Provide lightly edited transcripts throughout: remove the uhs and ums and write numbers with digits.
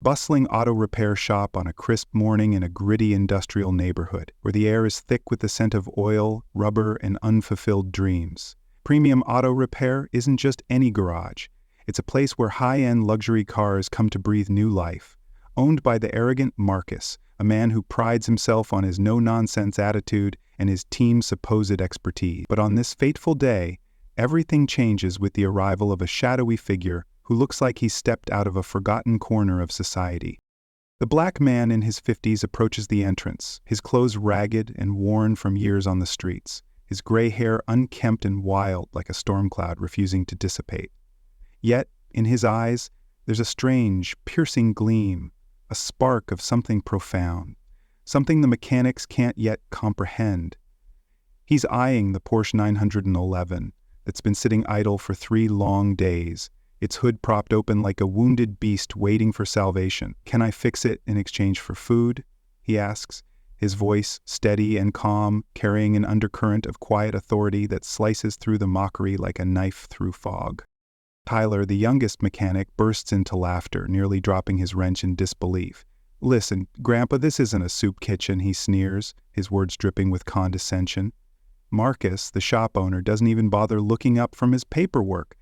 Bustling auto repair shop on a crisp morning in a gritty industrial neighborhood, where the air is thick with the scent of oil, rubber, and unfulfilled dreams. Premium Auto Repair isn't just any garage. It's a place where high-end luxury cars come to breathe new life. Owned by the arrogant Marcus, a man who prides himself on his no-nonsense attitude and his team's supposed expertise. But on this fateful day, everything changes with the arrival of a shadowy figure who looks like he stepped out of a forgotten corner of society. The black man in his 50s approaches the entrance, his clothes ragged and worn from years on the streets, his gray hair unkempt and wild like a storm cloud refusing to dissipate. Yet, in his eyes, there's a strange, piercing gleam, a spark of something profound, something the mechanics can't yet comprehend. He's eyeing the Porsche 911 that's been sitting idle for 3 long days, its hood propped open like a wounded beast waiting for salvation. "Can I fix it in exchange for food?" he asks, his voice steady and calm, carrying an undercurrent of quiet authority that slices through the mockery like a knife through fog. Tyler, the youngest mechanic, bursts into laughter, nearly dropping his wrench in disbelief. "Listen, Grandpa, this isn't a soup kitchen," he sneers, his words dripping with condescension. Marcus, the shop owner, doesn't even bother looking up from his paperwork.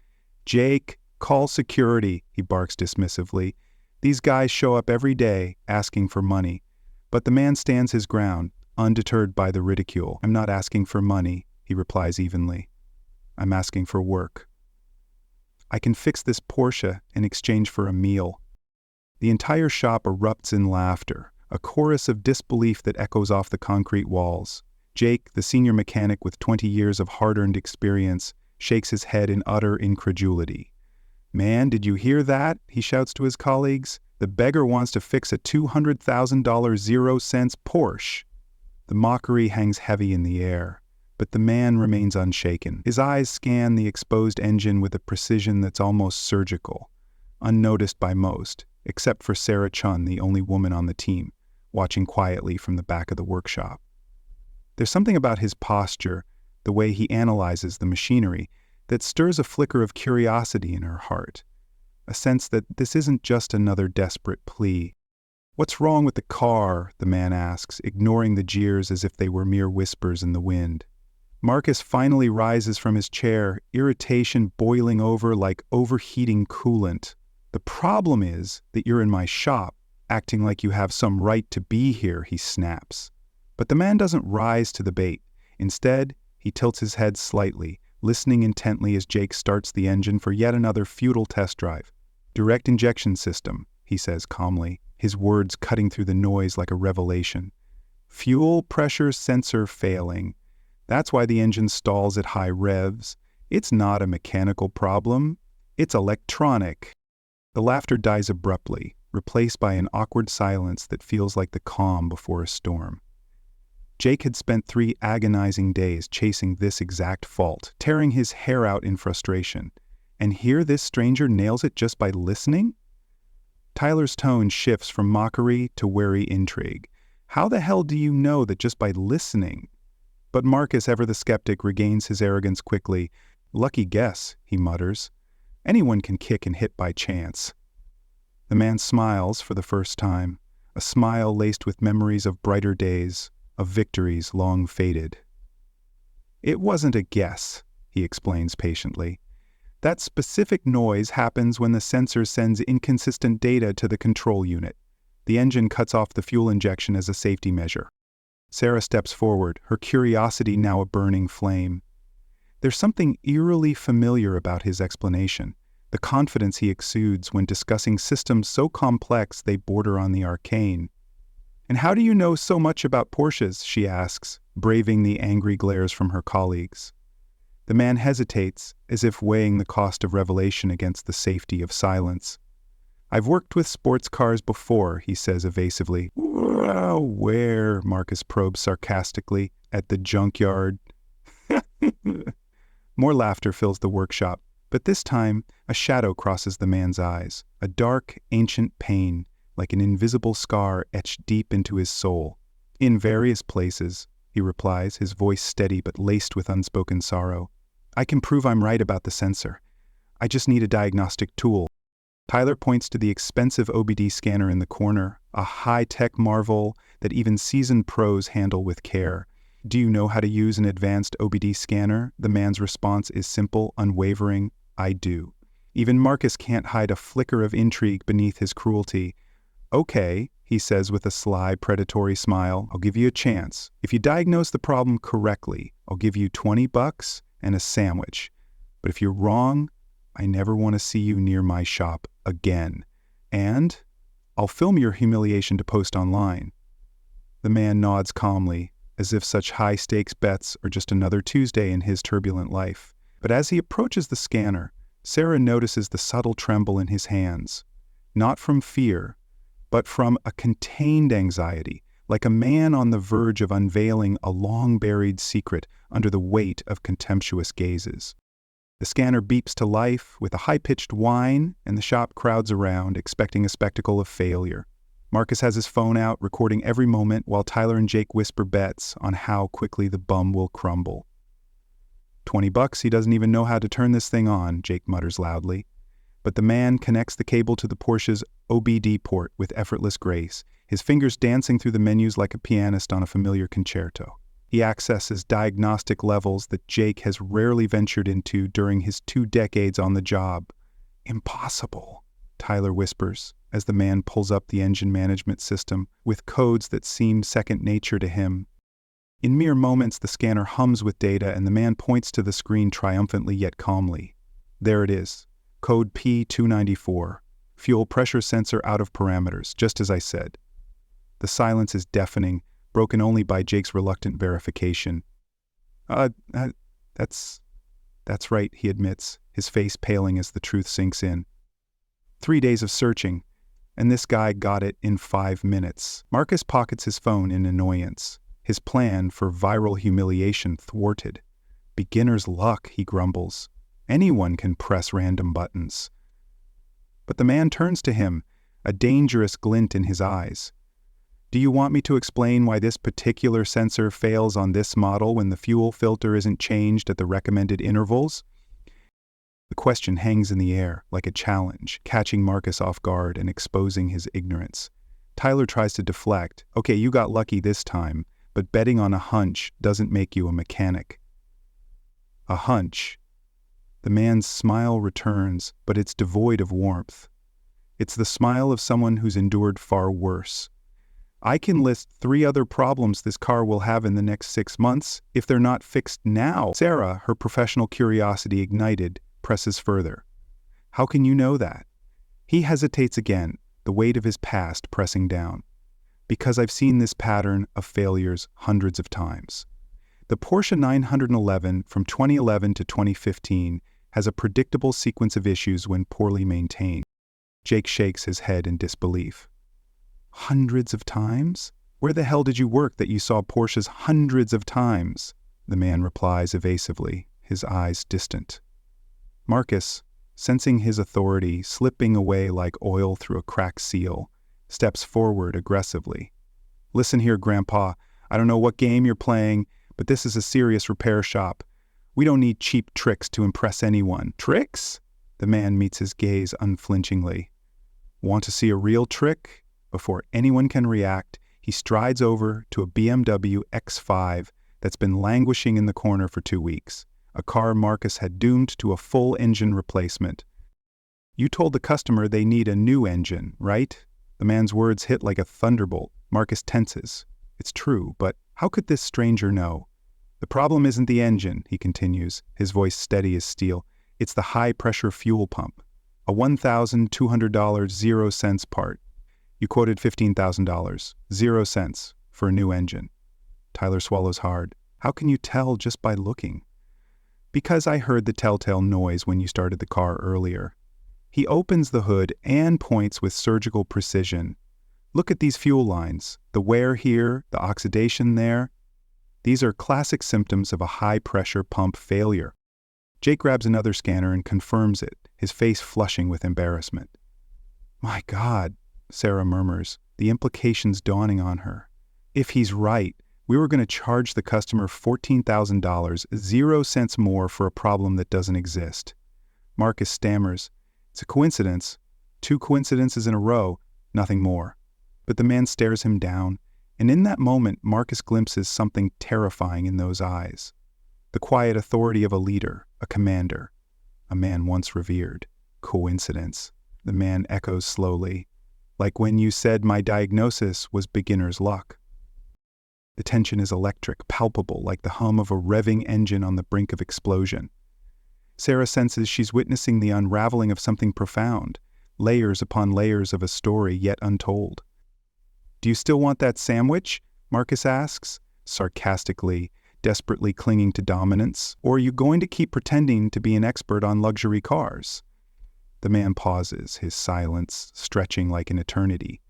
"Jake, call security," he barks dismissively. "These guys show up every day, asking for money." But the man stands his ground, undeterred by the ridicule. "I'm not asking for money," he replies evenly. "I'm asking for work. I can fix this Porsche in exchange for a meal." The entire shop erupts in laughter, a chorus of disbelief that echoes off the concrete walls. Jake, the senior mechanic with 20 years of hard-earned experience, shakes his head in utter incredulity. "Man, did you hear that?" he shouts to his colleagues. "The beggar wants to fix a $200,000 0-cents Porsche." The mockery hangs heavy in the air, but the man remains unshaken. His eyes scan the exposed engine with a precision that's almost surgical, unnoticed by most, except for Sarah Chun, the only woman on the team, watching quietly from the back of the workshop. There's something about his posture, the way he analyzes the machinery, that stirs a flicker of curiosity in her heart, a sense that this isn't just another desperate plea. "What's wrong with the car?" the man asks, ignoring the jeers as if they were mere whispers in the wind. Marcus finally rises from his chair, irritation boiling over like overheating coolant. "The problem is that you're in my shop, acting like you have some right to be here," he snaps. But the man doesn't rise to the bait. Instead, he tilts his head slightly, listening intently as Jake starts the engine for yet another futile test drive. "Direct injection system," he says calmly, his words cutting through the noise like a revelation. "Fuel pressure sensor failing. That's why the engine stalls at high revs. It's not a mechanical problem. It's electronic." The laughter dies abruptly, replaced by an awkward silence that feels like the calm before a storm. Jake had spent 3 agonizing days chasing this exact fault, tearing his hair out in frustration. And here this stranger nails it just by listening? Tyler's tone shifts from mockery to wary intrigue. "How the hell do you know that just by listening?" But Marcus, ever the skeptic, regains his arrogance quickly. "Lucky guess," he mutters. "Anyone can kick and hit by chance." The man smiles for the first time, a smile laced with memories of brighter days, of victories long faded. "It wasn't a guess," he explains patiently. "That specific noise happens when the sensor sends inconsistent data to the control unit. The engine cuts off the fuel injection as a safety measure." Sarah steps forward, her curiosity now a burning flame. There's something eerily familiar about his explanation, the confidence he exudes when discussing systems so complex they border on the arcane. "And how do you know so much about Porsches?" she asks, braving the angry glares from her colleagues. The man hesitates, as if weighing the cost of revelation against the safety of silence. "I've worked with sports cars before," he says evasively. "Where?" Marcus probes sarcastically. "At the junkyard." More laughter fills the workshop, but this time a shadow crosses the man's eyes, a dark, ancient pain, like an invisible scar etched deep into his soul. "In various places," he replies, his voice steady but laced with unspoken sorrow. "I can prove I'm right about the sensor. I just need a diagnostic tool." Tyler points to the expensive OBD scanner in the corner, a high-tech marvel that even seasoned pros handle with care. Do you know how to use an advanced OBD scanner? The man's response is simple, unwavering, I do. Even Marcus can't hide a flicker of intrigue beneath his cruelty. Okay, he says with a sly, predatory smile, I'll give you a chance. If you diagnose the problem correctly, I'll give you $20 and a sandwich. But if you're wrong, I never want to see you near my shop again. And I'll film your humiliation to post online. The man nods calmly, as if such high-stakes bets are just another Tuesday in his turbulent life. But as he approaches the scanner, Sarah notices the subtle tremble in his hands. Not from fear, but from a contained anxiety, like a man on the verge of unveiling a long-buried secret under the weight of contemptuous gazes. The scanner beeps to life with a high-pitched whine, and the shop crowds around, expecting a spectacle of failure. Marcus has his phone out, recording every moment, while Tyler and Jake whisper bets on how quickly the bum will crumble. $20, he doesn't even know how to turn this thing on, Jake mutters loudly. But the man connects the cable to the Porsche's OBD port with effortless grace, his fingers dancing through the menus like a pianist on a familiar concerto. He accesses diagnostic levels that Jake has rarely ventured into during his 2 decades on the job. Impossible, Tyler whispers, as the man pulls up the engine management system with codes that seem second nature to him. In mere moments, the scanner hums with data, and the man points to the screen triumphantly yet calmly. There it is, code P294, fuel pressure sensor out of parameters, just as I said. The silence is deafening, broken only by Jake's reluctant verification. That's right, he admits, his face paling as the truth sinks in. 3 days of searching, and this guy got it in 5 minutes. Marcus pockets his phone in annoyance, his plan for viral humiliation thwarted. Beginner's luck, he grumbles. Anyone can press random buttons. But the man turns to him, a dangerous glint in his eyes. Do you want me to explain why this particular sensor fails on this model when the fuel filter isn't changed at the recommended intervals? The question hangs in the air like a challenge, catching Marcus off guard and exposing his ignorance. Tyler tries to deflect. Okay, you got lucky this time, but betting on a hunch doesn't make you a mechanic. A hunch. The man's smile returns, but it's devoid of warmth. It's the smile of someone who's endured far worse. I can list 3 other problems this car will have in the next 6 months if they're not fixed now. Sarah, her professional curiosity ignited, presses further. How can you know that? He hesitates again, the weight of his past pressing down. Because I've seen this pattern of failures hundreds of times. The Porsche 911 from 2011 to 2015 has a predictable sequence of issues when poorly maintained. Jake shakes his head in disbelief. Hundreds of times? Where the hell did you work that you saw Porsches hundreds of times? The man replies evasively, his eyes distant. Marcus, sensing his authority slipping away like oil through a cracked seal, steps forward aggressively. Listen here, Grandpa, I don't know what game you're playing, but this is a serious repair shop. We don't need cheap tricks to impress anyone. Tricks? The man meets his gaze unflinchingly. Want to see a real trick? Before anyone can react, he strides over to a BMW X5 that's been languishing in the corner for 2 weeks, a car Marcus had doomed to a full engine replacement. You told the customer they need a new engine, right? The man's words hit like a thunderbolt. Marcus tenses. It's true, but how could this stranger know? The problem isn't the engine, he continues, his voice steady as steel. It's the high-pressure fuel pump. A $1,200 0 cents part. You quoted $15,000, 0 cents, for a new engine. Tyler swallows hard. How can you tell just by looking? Because I heard the telltale noise when you started the car earlier. He opens the hood and points with surgical precision. Look at these fuel lines, the wear here, the oxidation there. These are classic symptoms of a high-pressure pump failure. Jake grabs another scanner and confirms it, his face flushing with embarrassment. My God, Sarah murmurs, the implications dawning on her. If he's right, we were going to charge the customer $14,000, 0 cents more for a problem that doesn't exist. Marcus stammers, it's a coincidence, 2 coincidences in a row, nothing more. But the man stares him down, and in that moment Marcus glimpses something terrifying in those eyes. The quiet authority of a leader, a commander, a man once revered. Coincidence, the man echoes slowly, like when you said my diagnosis was beginner's luck. The tension is electric, palpable, like the hum of a revving engine on the brink of explosion. Sarah senses she's witnessing the unraveling of something profound, layers upon layers of a story yet untold. "Do you still want that sandwich?" Marcus asks, sarcastically, desperately clinging to dominance. "Or are you going to keep pretending to be an expert on luxury cars?" The man pauses, his silence stretching like an eternity.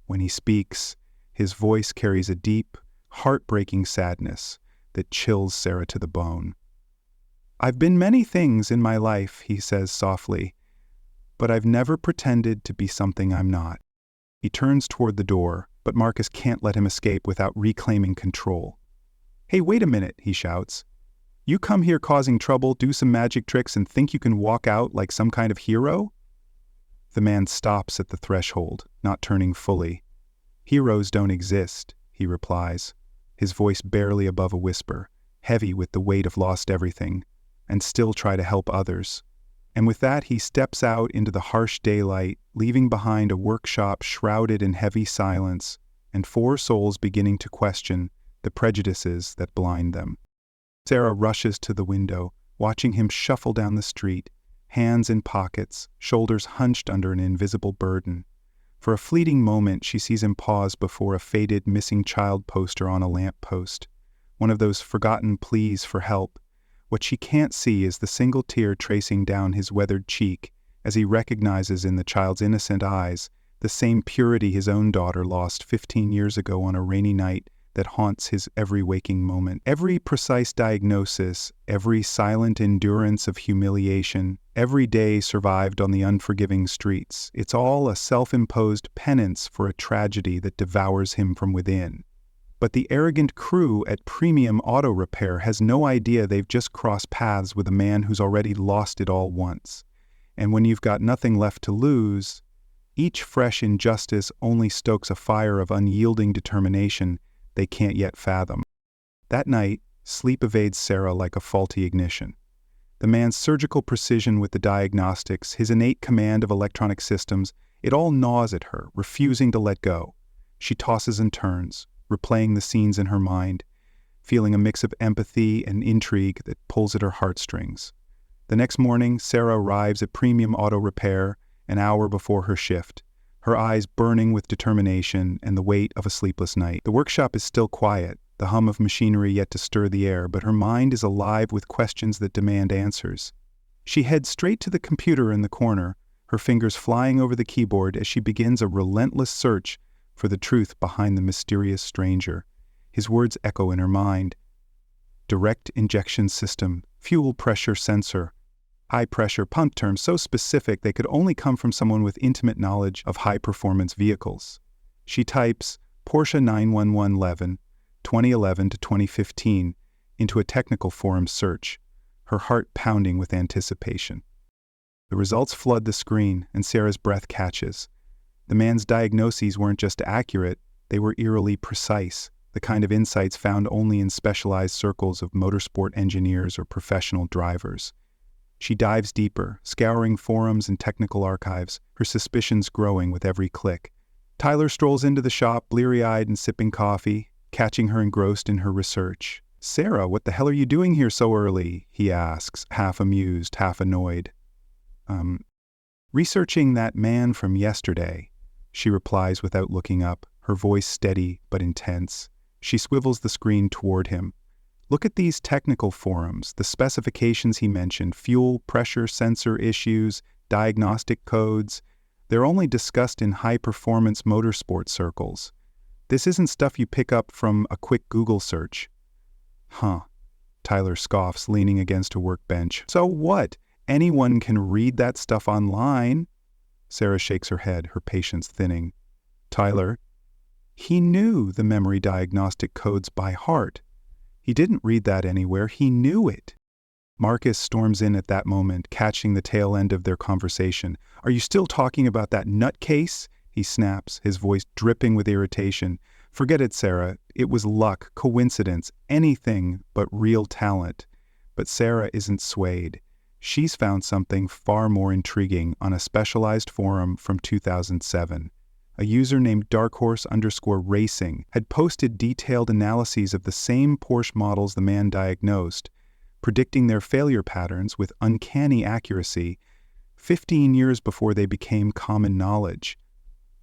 When he speaks, his voice carries a deep, heartbreaking sadness that chills Sarah to the bone. "I've been many things in my life," he says softly, "but I've never pretended to be something I'm not." He turns toward the door, but Marcus can't let him escape without reclaiming control. "Hey, wait a minute," he shouts. "You come here causing trouble, do some magic tricks, and think you can walk out like some kind of hero?" The man stops at the threshold, not turning fully. "Heroes don't exist," he replies, his voice barely above a whisper, heavy with the weight of lost everything, and still try to help others. And with that he steps out into the harsh daylight, leaving behind a workshop shrouded in heavy silence, and 4 souls beginning to question the prejudices that blind them. Sarah rushes to the window, watching him shuffle down the street, hands in pockets, shoulders hunched under an invisible burden. For a fleeting moment she sees him pause before a faded missing child poster on a lamp post, one of those forgotten pleas for help. What she can't see is the single tear tracing down his weathered cheek as he recognizes in the child's innocent eyes the same purity his own daughter lost 15 years ago on a rainy night that haunts his every waking moment. Every precise diagnosis, every silent endurance of humiliation, every day survived on the unforgiving streets, it's all a self-imposed penance for a tragedy that devours him from within. But the arrogant crew at Premium Auto Repair has no idea they've just crossed paths with a man who's already lost it all once. And when you've got nothing left to lose, each fresh injustice only stokes a fire of unyielding determination they can't yet fathom. That night, sleep evades Sarah like a faulty ignition. The man's surgical precision with the diagnostics, his innate command of electronic systems, it all gnaws at her, refusing to let go. She tosses and turns, replaying the scenes in her mind, feeling a mix of empathy and intrigue that pulls at her heartstrings. The next morning, Sarah arrives at Premium Auto Repair an hour before her shift, her eyes burning with determination and the weight of a sleepless night. The workshop is still quiet, the hum of machinery yet to stir the air, but her mind is alive with questions that demand answers. She heads straight to the computer in the corner, her fingers flying over the keyboard as she begins a relentless search for the truth behind the mysterious stranger. His words echo in her mind. Direct injection system, fuel pressure sensor, high-pressure pump, terms so specific they could only come from someone with intimate knowledge of high-performance vehicles. She types Porsche 91111, 2011 to 2015, into a technical forum search, her heart pounding with anticipation. The results flood the screen, and Sarah's breath catches. The man's diagnoses weren't just accurate, they were eerily precise, the kind of insights found only in specialized circles of motorsport engineers or professional drivers. She dives deeper, scouring forums and technical archives, her suspicions growing with every click. Tyler strolls into the shop, bleary-eyed and sipping coffee, catching her engrossed in her research. "Sarah, what the hell are you doing here so early?" he asks, half amused, half annoyed. Researching that man from yesterday," she replies without looking up, her voice steady but intense. She swivels the screen toward him. "Look at these technical forums, the specifications he mentioned, fuel pressure sensor issues, diagnostic codes. They're only discussed in high-performance motorsport circles. This isn't stuff you pick up from a quick Google search." "Huh," Tyler scoffs, leaning against a workbench. "So what? Anyone can read that stuff online." Sarah shakes her head, her patience thinning. "Tyler, he knew the memory diagnostic codes by heart. He didn't read that anywhere, he knew it." Marcus storms in at that moment, catching the tail end of their conversation. "Are you still talking about that nutcase?" he snaps, his voice dripping with irritation. "Forget it, Sarah. It was luck, coincidence, anything but real talent." But Sarah isn't swayed. She's found something far more intriguing on a specialized forum from 2007. A user named darkhorse_racing had posted detailed analyses of the same Porsche models the man diagnosed, predicting their failure patterns with uncanny accuracy 15 years before they became common knowledge.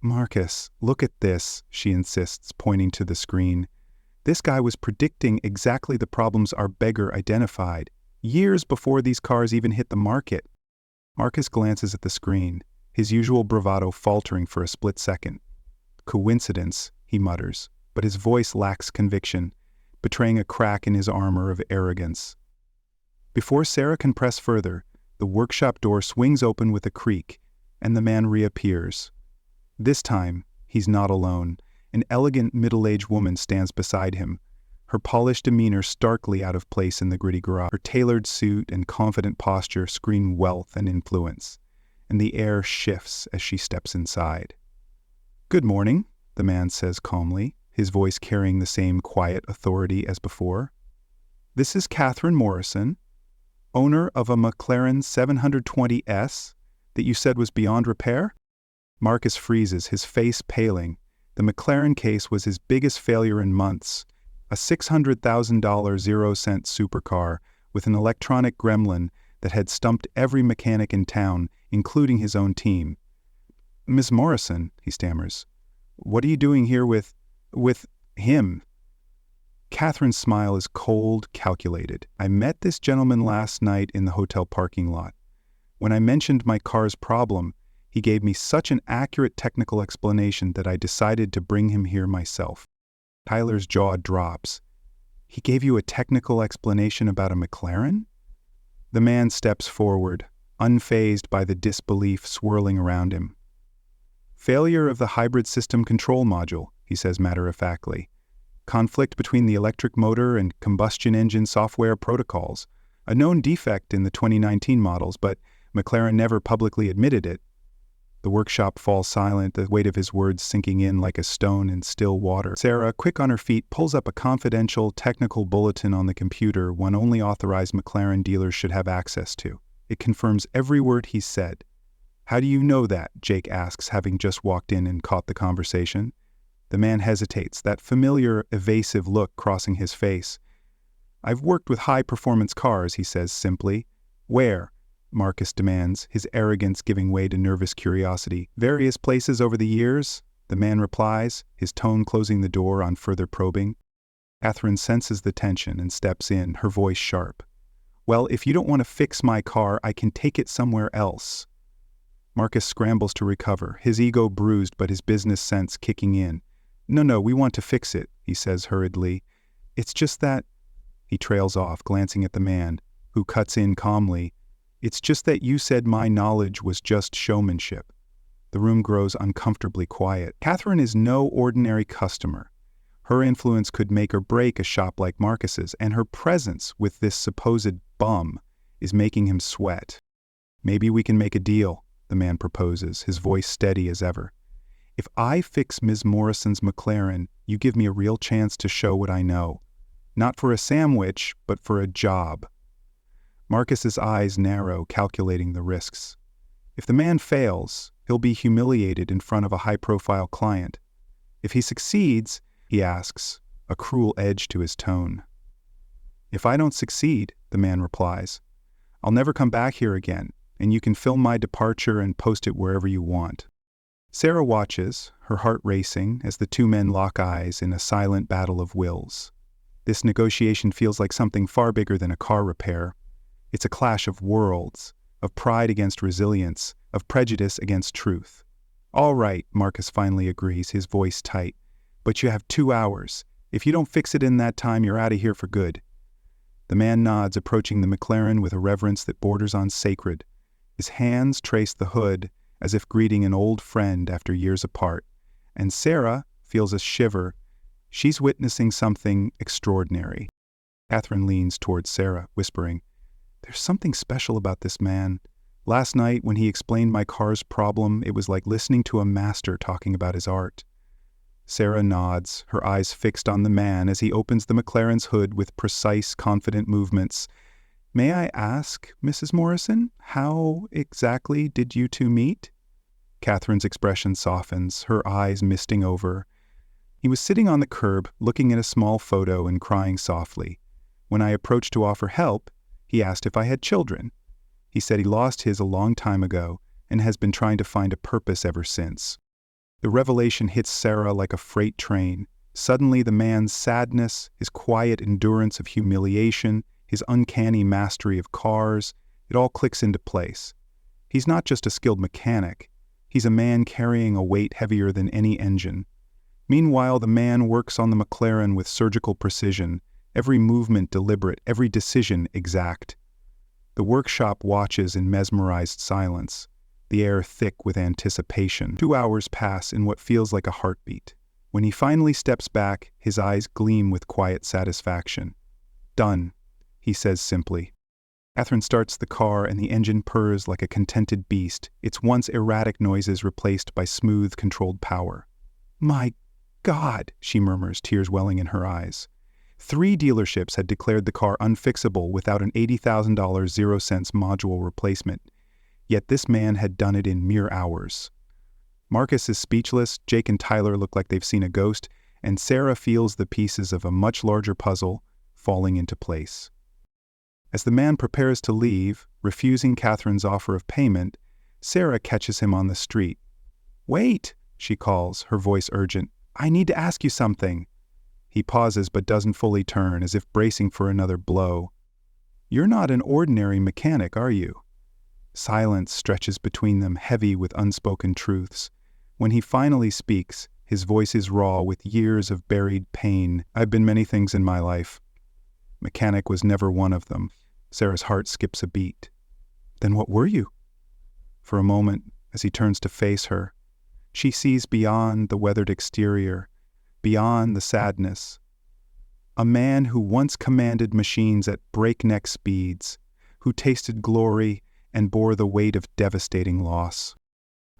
"Marcus, look at this," she insists, pointing to the screen. "This guy was predicting exactly the problems our beggar identified, years before these cars even hit the market." Marcus glances at the screen, his usual bravado faltering for a split second. "Coincidence," he mutters, but his voice lacks conviction, betraying a crack in his armor of arrogance. Before Sarah can press further, the workshop door swings open with a creak, and the man reappears. This time, he's not alone. An elegant middle-aged woman stands beside him, her polished demeanor starkly out of place in the gritty garage. Her tailored suit and confident posture scream wealth and influence, and the air shifts as she steps inside. "Good morning," the man says calmly, his voice carrying the same quiet authority as before. "This is Catherine Morrison, owner of a McLaren 720S that you said was beyond repair?" Marcus freezes, his face paling. The McLaren case was his biggest failure in months, a $600,000 zero-cent supercar with an electronic gremlin that had stumped every mechanic in town, including his own team. "Miss Morrison," he stammers, "what are you doing here with him?" Catherine's smile is cold, calculated. "I met this gentleman last night in the hotel parking lot. When I mentioned my car's problem, he gave me such an accurate technical explanation that I decided to bring him here myself." Tyler's jaw drops. "He gave you a technical explanation about a McLaren?" The man steps forward, unfazed by the disbelief swirling around him. "Failure of the hybrid system control module," he says matter-of-factly. "Conflict between the electric motor and combustion engine software protocols. A known defect in the 2019 models, but McLaren never publicly admitted it." The workshop falls silent, the weight of his words sinking in like a stone in still water. Sarah, quick on her feet, pulls up a confidential technical bulletin on the computer one only authorized McLaren dealers should have access to. It confirms every word he's said. "How do you know that?" Jake asks, having just walked in and caught the conversation. The man hesitates, that familiar, evasive look crossing his face. "I've worked with high-performance cars," he says simply. "Where?" Marcus demands, his arrogance giving way to nervous curiosity. "Various places over the years," the man replies, his tone closing the door on further probing. Catherine senses the tension and steps in, her voice sharp. "Well, if you don't want to fix my car, I can take it somewhere else." Marcus scrambles to recover, his ego bruised but his business sense kicking in. No, we want to fix it," he says hurriedly. "It's just that—" He trails off, glancing at the man, who cuts in calmly. "It's just that you said my knowledge was just showmanship." The room grows uncomfortably quiet. Catherine is no ordinary customer. Her influence could make or break a shop like Marcus's, and her presence with this supposed bum is making him sweat. "Maybe we can make a deal," the man proposes, his voice steady as ever. "If I fix Ms. Morrison's McLaren, you give me a real chance to show what I know. Not for a sandwich, but for a job." Marcus's eyes narrow, calculating the risks. If the man fails, he'll be humiliated in front of a high-profile client. If he succeeds, he asks, a cruel edge to his tone. "If I don't succeed," the man replies, "I'll never come back here again, and you can film my departure and post it wherever you want." Sarah watches, her heart racing, as the two men lock eyes in a silent battle of wills. This negotiation feels like something far bigger than a car repair. It's a clash of worlds, of pride against resilience, of prejudice against truth. "All right," Marcus finally agrees, his voice tight. "But you have 2 hours. If you don't fix it in that time, you're out of here for good." The man nods, approaching the McLaren with a reverence that borders on sacred. His hands trace the hood, as if greeting an old friend after years apart. And Sarah feels a shiver. She's witnessing something extraordinary. Catherine leans towards Sarah, whispering, There's something special about this man. Last night, when he explained my car's problem, it was like listening to a master talking about his art. Sarah nods, her eyes fixed on the man as he opens the McLaren's hood with precise, confident movements. May I ask, Mrs. Morrison, how exactly did you two meet? Catherine's expression softens, her eyes misting over. He was sitting on the curb, looking at a small photo and crying softly. When I approached to offer help, he asked if I had children. He said he lost his a long time ago and has been trying to find a purpose ever since. The revelation hits Sarah like a freight train. Suddenly the man's sadness, his quiet endurance of humiliation, his uncanny mastery of cars, it all clicks into place. He's not just a skilled mechanic. He's a man carrying a weight heavier than any engine. Meanwhile, the man works on the McLaren with surgical precision, every movement deliberate, every decision exact. The workshop watches in mesmerized silence, the air thick with anticipation. 2 hours pass in what feels like a heartbeat. When he finally steps back, his eyes gleam with quiet satisfaction. Done, he says simply. Catherine starts the car and the engine purrs like a contented beast, its once erratic noises replaced by smooth, controlled power. My God, she murmurs, tears welling in her eyes. 3 dealerships had declared the car unfixable without an $80,000 0-cents module replacement. Yet this man had done it in mere hours. Marcus is speechless, Jake and Tyler look like they've seen a ghost, and Sarah feels the pieces of a much larger puzzle falling into place. As the man prepares to leave, refusing Catherine's offer of payment, Sarah catches him on the street. Wait, she calls, her voice urgent. I need to ask you something. He pauses but doesn't fully turn, as if bracing for another blow. You're not an ordinary mechanic, are you? Silence stretches between them, heavy with unspoken truths. When he finally speaks, his voice is raw with years of buried pain. I've been many things in my life. Mechanic was never one of them. Sarah's heart skips a beat. Then what were you? For a moment, as he turns to face her, she sees beyond the weathered exterior, beyond the sadness. A man who once commanded machines at breakneck speeds, who tasted glory and bore the weight of devastating loss.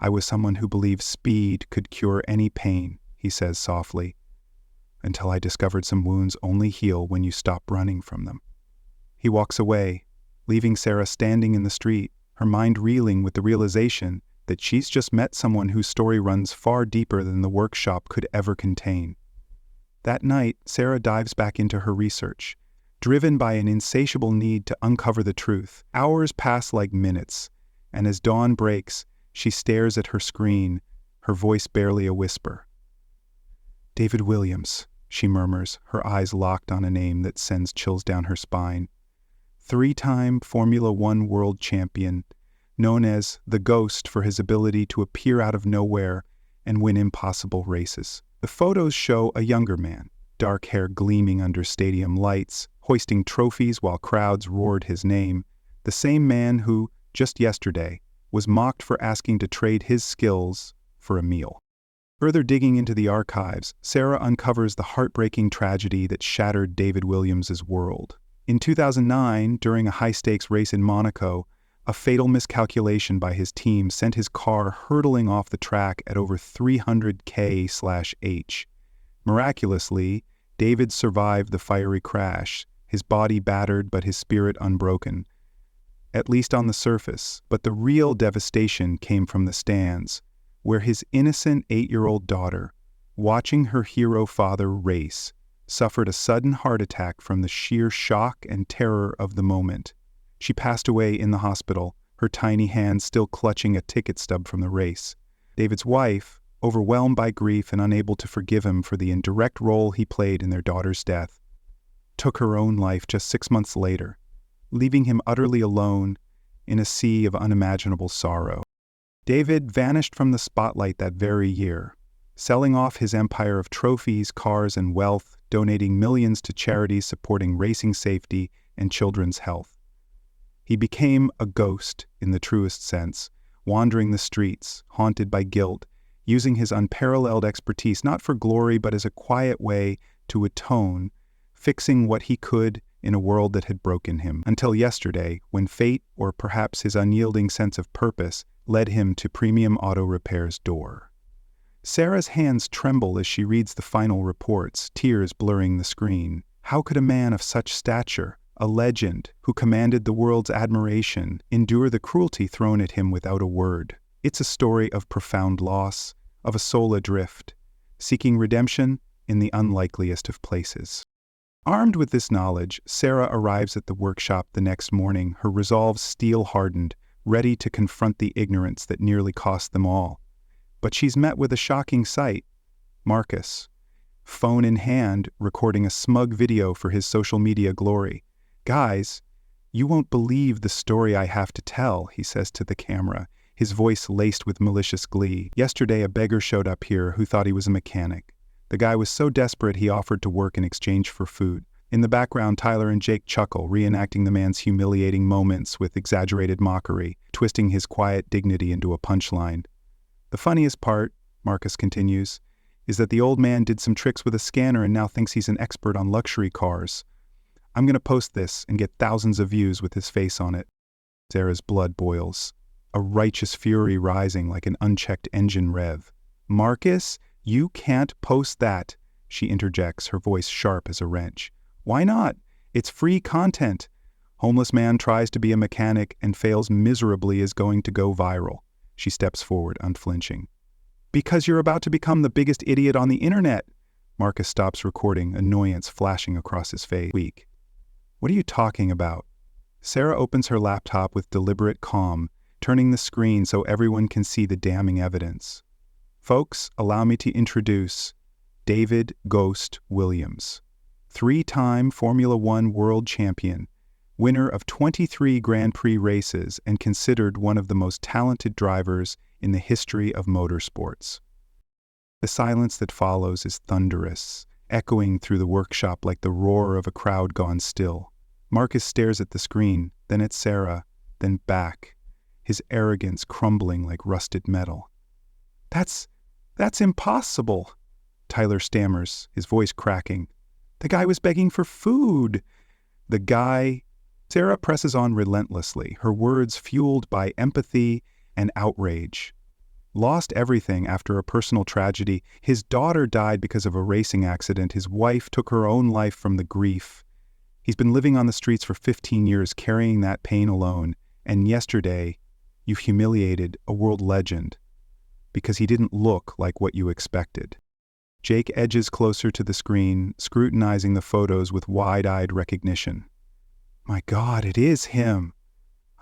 I was someone who believed speed could cure any pain, he says softly, until I discovered some wounds only heal when you stop running from them. He walks away, leaving Sarah standing in the street, her mind reeling with the realization that she's just met someone whose story runs far deeper than the workshop could ever contain. That night, Sarah dives back into her research, driven by an insatiable need to uncover the truth. Hours pass like minutes, and as dawn breaks, she stares at her screen, her voice barely a whisper. David Williams, she murmurs, her eyes locked on a name that sends chills down her spine. 3-time Formula One world champion, known as the Ghost for his ability to appear out of nowhere and win impossible races. The photos show a younger man, dark hair gleaming under stadium lights, hoisting trophies while crowds roared his name, the same man who, just yesterday, was mocked for asking to trade his skills for a meal. Further digging into the archives, Sarah uncovers the heartbreaking tragedy that shattered David Williams's world. In 2009, during a high-stakes race in Monaco, a fatal miscalculation by his team sent his car hurtling off the track at over 300 km/h. Miraculously, David survived the fiery crash, his body battered but his spirit unbroken. At least on the surface, but the real devastation came from the stands, where his innocent 8-year-old daughter, watching her hero father race, suffered a sudden heart attack from the sheer shock and terror of the moment. She passed away in the hospital, her tiny hand still clutching a ticket stub from the race. David's wife, overwhelmed by grief and unable to forgive him for the indirect role he played in their daughter's death, took her own life just 6 months later, leaving him utterly alone in a sea of unimaginable sorrow. David vanished from the spotlight that very year, selling off his empire of trophies, cars, and wealth, donating millions to charities supporting racing safety and children's health. He became a ghost in the truest sense, wandering the streets, haunted by guilt, using his unparalleled expertise not for glory but as a quiet way to atone, fixing what he could in a world that had broken him, until yesterday, when fate, or perhaps his unyielding sense of purpose, led him to Premium Auto Repair's door. Sarah's hands tremble as she reads the final reports, tears blurring the screen. How could a man of such stature, a legend, who commanded the world's admiration, endure the cruelty thrown at him without a word? It's a story of profound loss, of a soul adrift, seeking redemption in the unlikeliest of places. Armed with this knowledge, Sarah arrives at the workshop the next morning, her resolve steel-hardened, ready to confront the ignorance that nearly cost them all. But she's met with a shocking sight. Marcus, phone in hand, recording a smug video for his social media glory. "Guys, you won't believe the story I have to tell," he says to the camera, his voice laced with malicious glee. "Yesterday a beggar showed up here who thought he was a mechanic. The guy was so desperate he offered to work in exchange for food." In the background, Tyler and Jake chuckle, reenacting the man's humiliating moments with exaggerated mockery, twisting his quiet dignity into a punchline. "The funniest part," Marcus continues, "is that the old man did some tricks with a scanner and now thinks he's an expert on luxury cars. I'm going to post this and get thousands of views with his face on it." Sarah's blood boils, a righteous fury rising like an unchecked engine rev. "Marcus, you can't post that," she interjects, her voice sharp as a wrench. "Why not? It's free content. Homeless man tries to be a mechanic and fails miserably is going to go viral." She steps forward, unflinching. "Because you're about to become the biggest idiot on the internet." Marcus stops recording, annoyance flashing across his face. "Weak. What are you talking about?" Sarah opens her laptop with deliberate calm, turning the screen so everyone can see the damning evidence. "Folks, allow me to introduce David Ghost Williams, three-time Formula One world champion, winner of 23 Grand Prix races and considered one of the most talented drivers in the history of motorsports." The silence that follows is thunderous, echoing through the workshop like the roar of a crowd gone still. Marcus stares at the screen, then at Sarah, then back, his arrogance crumbling like rusted metal. That's impossible," Tyler stammers, his voice cracking. "The guy was begging for food." "The guy..." Sarah presses on relentlessly, her words fueled by empathy and outrage. "Lost everything after a personal tragedy. His daughter died because of a racing accident. His wife took her own life from the grief. He's been living on the streets for 15 years, carrying that pain alone. And yesterday, you humiliated a world legend because he didn't look like what you expected." Jake edges closer to the screen, scrutinizing the photos with wide-eyed recognition. "My God, it is him.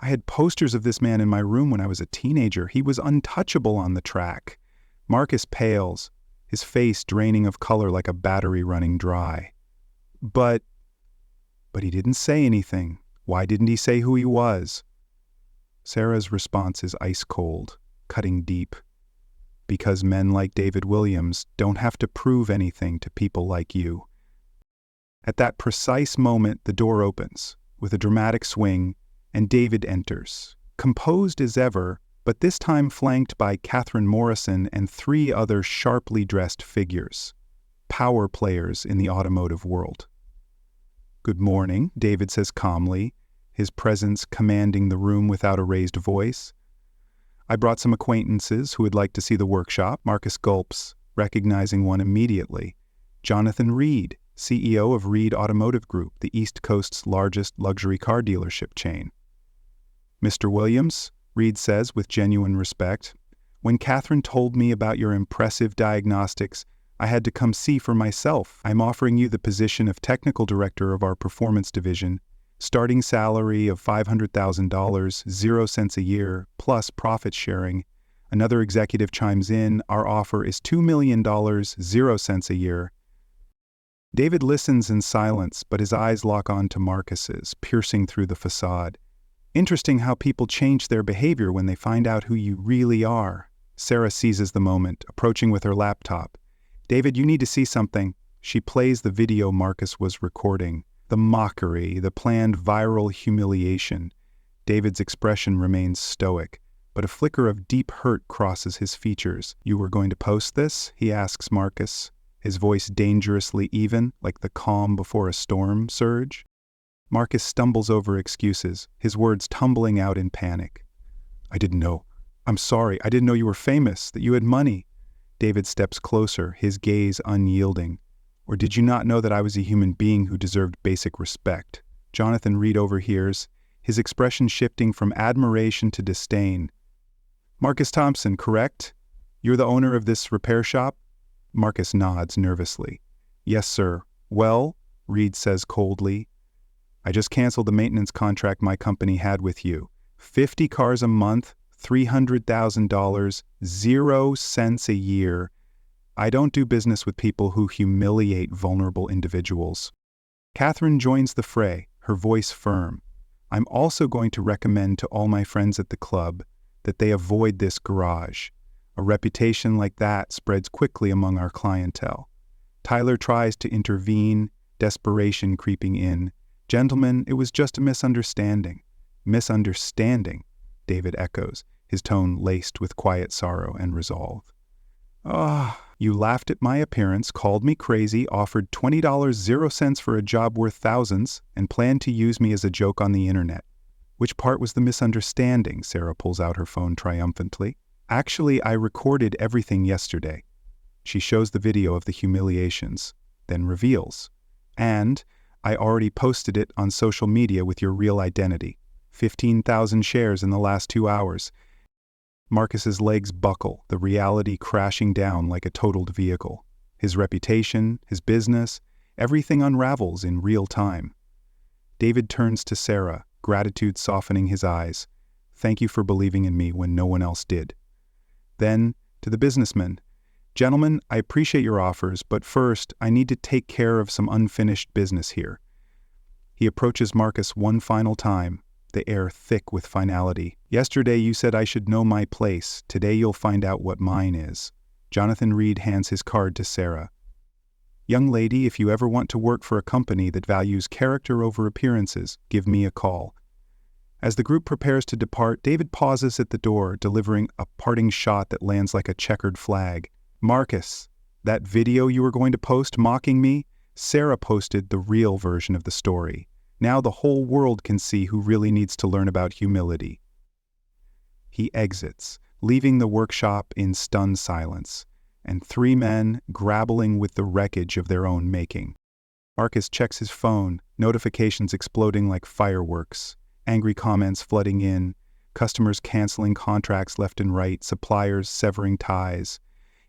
I had posters of this man in my room when I was a teenager. He was untouchable on the track." Marcus pales, his face draining of color like a battery running dry. But he didn't say anything. Why didn't he say who he was?" Sarah's response is ice cold, cutting deep. "Because men like David Williams don't have to prove anything to people like you." At that precise moment, the door opens, with a dramatic swing, and David enters, composed as ever, but this time flanked by Catherine Morrison and three other sharply dressed figures, power players in the automotive world. "Good morning," David says calmly, his presence commanding the room without a raised voice. "I brought some acquaintances who would like to see the workshop." Marcus gulps, recognizing one immediately. Jonathan Reed, CEO of Reed Automotive Group, the East Coast's largest luxury car dealership chain. "Mr. Williams," Reed says with genuine respect, "when Catherine told me about your impressive diagnostics, I had to come see for myself. I'm offering you the position of technical director of our performance division. Starting salary of $500,000, 0 cents a year, plus profit sharing." Another executive chimes in, "Our offer is $2 million, 0 cents a year." David listens in silence, but his eyes lock on to Marcus's, piercing through the facade. "Interesting how people change their behavior when they find out who you really are." Sarah seizes the moment, approaching with her laptop. "David, you need to see something." She plays the video Marcus was recording. The mockery, the planned viral humiliation. David's expression remains stoic, but a flicker of deep hurt crosses his features. "You were going to post this?" he asks Marcus, his voice dangerously even, like the calm before a storm surge. Marcus stumbles over excuses, his words tumbling out in panic. I didn't know. I'm sorry, I didn't know you were famous, that you had money. David steps closer, his gaze unyielding. Or did you not know that I was a human being who deserved basic respect? Jonathan Reed overhears, his expression shifting from admiration to disdain. Marcus Thompson, correct? You're the owner of this repair shop? Marcus nods nervously. Yes, sir. Well, Reed says coldly, I just canceled the maintenance contract my company had with you. 50 cars a month, $300,000, 0 cents a year. I don't do business with people who humiliate vulnerable individuals. Catherine joins the fray, her voice firm. I'm also going to recommend to all my friends at the club that they avoid this garage. A reputation like that spreads quickly among our clientele. Tyler tries to intervene, desperation creeping in. Gentlemen, it was just a misunderstanding. Misunderstanding, David echoes, his tone laced with quiet sorrow and resolve. You laughed at my appearance, called me crazy, offered $20 0 cents for a job worth thousands, and planned to use me as a joke on the internet. Which part was the misunderstanding? Sarah pulls out her phone triumphantly. Actually, I recorded everything yesterday. She shows the video of the humiliations, then reveals. And I already posted it on social media with your real identity. 15,000 shares in the last 2 hours. Marcus's legs buckle, the reality crashing down like a totaled vehicle. His reputation, his business, everything unravels in real time. David turns to Sarah, gratitude softening his eyes. Thank you for believing in me when no one else did. Then, to the businessman, Gentlemen, I appreciate your offers, but first, I need to take care of some unfinished business here. He approaches Marcus one final time, the air thick with finality. Yesterday you said I should know my place. Today you'll find out what mine is. Jonathan Reed hands his card to Sarah. Young lady, if you ever want to work for a company that values character over appearances, give me a call. As the group prepares to depart, David pauses at the door, delivering a parting shot that lands like a checkered flag. Marcus, that video you were going to post mocking me? Sarah posted the real version of the story. Now the whole world can see who really needs to learn about humility. He exits, leaving the workshop in stunned silence, and 3 men grappling with the wreckage of their own making. Marcus checks his phone, notifications exploding like fireworks, angry comments flooding in, customers canceling contracts left and right, suppliers severing ties.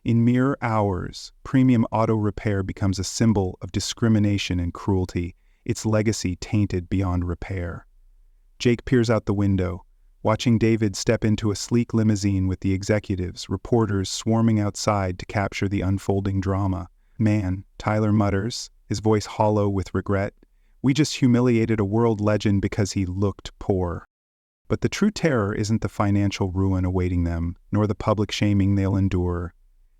In mere hours, premium auto repair becomes a symbol of discrimination and cruelty, its legacy tainted beyond repair. Jake peers out the window, watching David step into a sleek limousine with the executives, reporters swarming outside to capture the unfolding drama. Man, Tyler mutters, his voice hollow with regret, we just humiliated a world legend because he looked poor. But the true terror isn't the financial ruin awaiting them, nor the public shaming they'll endure.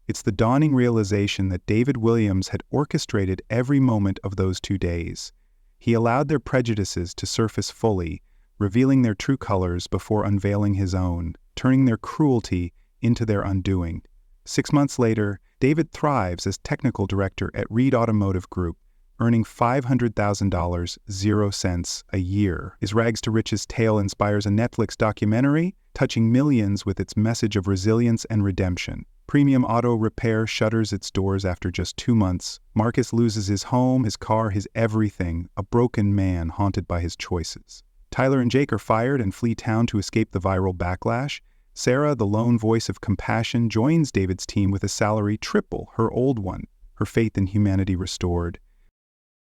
It's the dawning realization that David Williams had orchestrated every moment of those 2 days. He allowed their prejudices to surface fully, revealing their true colors before unveiling his own, turning their cruelty into their undoing. 6 months later, David thrives as technical director at Reed Automotive Group, earning $500,000 0 cents a year. His rags to riches tale inspires a Netflix documentary, touching millions with its message of resilience and redemption. Premium Auto Repair shutters its doors after just 2 months. Marcus loses his home, his car, his everything, a broken man haunted by his choices. Tyler and Jake are fired and flee town to escape the viral backlash. Sarah, the lone voice of compassion, joins David's team with a salary triple her old one, her faith in humanity restored.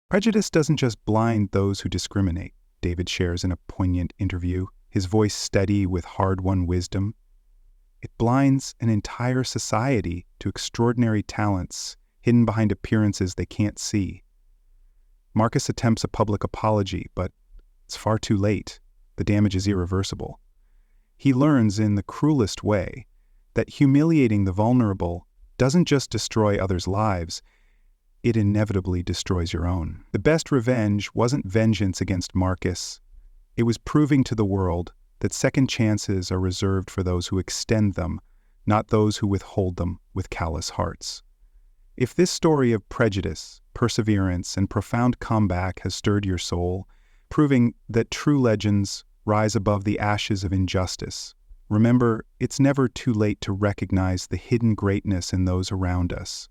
Prejudice doesn't just blind those who discriminate, David shares in a poignant interview, his voice steady with hard-won wisdom. It blinds an entire society to extraordinary talents hidden behind appearances they can't see. Marcus attempts a public apology, but it's far too late. The damage is irreversible. He learns in the cruelest way that humiliating the vulnerable doesn't just destroy others' lives, it inevitably destroys your own. The best revenge wasn't vengeance against Marcus. It was proving to the world that second chances are reserved for those who extend them, not those who withhold them with callous hearts. If this story of prejudice, perseverance, and profound comeback has stirred your soul, proving that true legends rise above the ashes of injustice. Remember, it's never too late to recognize the hidden greatness in those around us.